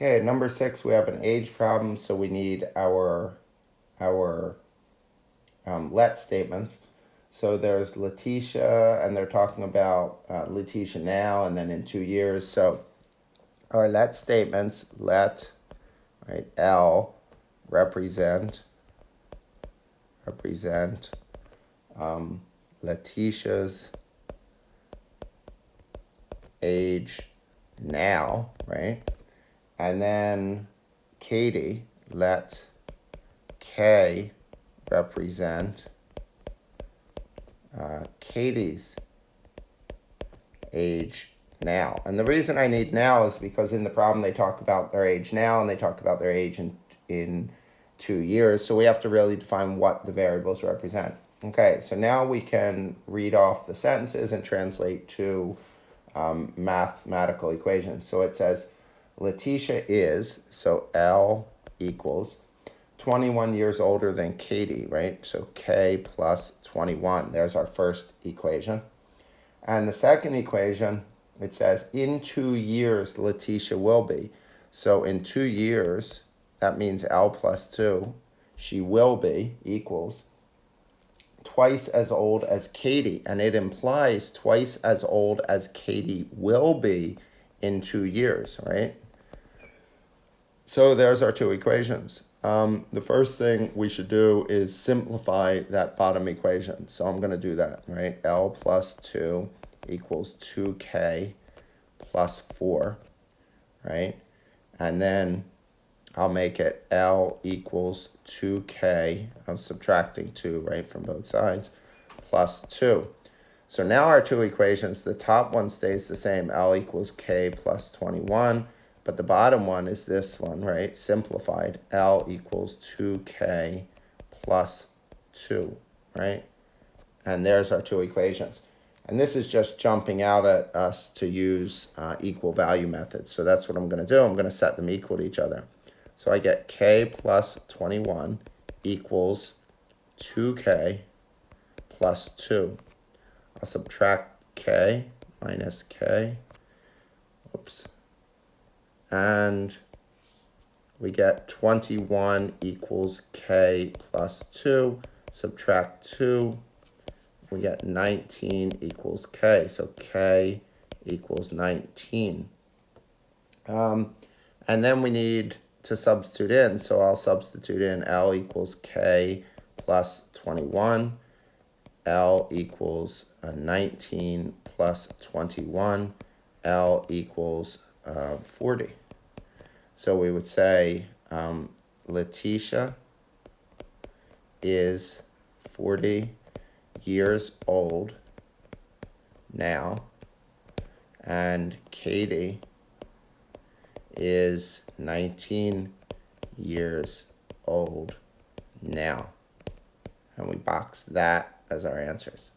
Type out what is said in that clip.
Okay, number 6, we have an age problem, so we need our let statements. So there's Letitia, and they're talking about Letitia now and then in 2 years. So our let statements, let, right, L, represent Letitia's age now, right? And then Katie, let K represent Katie's age now. And the reason I need now is because in the problem they talk about their age now and they talk about their age in 2 years. So we have to really define what the variables represent. Okay, so now we can read off the sentences and translate to mathematical equations. So it says Letitia is, so L equals 21 years older than Katie, right? So K plus 21. There's our first equation. And the second equation, it says in 2 years, Letitia will be. So in 2 years, that means L plus 2, she will be equals twice as old as Katie. And it implies twice as old as Katie will be in 2 years, right? So there's our two equations. The first thing we should do is simplify that bottom equation. So I'm going to do that, right? L plus 2 equals 2K plus 4, right? And then I'll make it L equals 2K. I'm subtracting 2, right, from both sides, plus 2. So now our two equations, the top one stays the same, L equals K plus 21. But the bottom one is this one, right? Simplified, L equals 2K plus 2, right? And there's our two equations. And this is just jumping out at us to use equal value methods. So that's what I'm going to do. I'm going to set them equal to each other. So I get K plus 21 equals 2K plus 2. I'll subtract K minus K. Oops. And we get 21 equals K plus 2. Subtract 2. We get 19 equals K. So K equals 19. And then we need to substitute in. So I'll substitute in L equals K plus 21. L equals 19 plus 21. L equals 40. So we would say Letitia is 40 years old now, and Katie is 19 years old now. And we box that as our answers.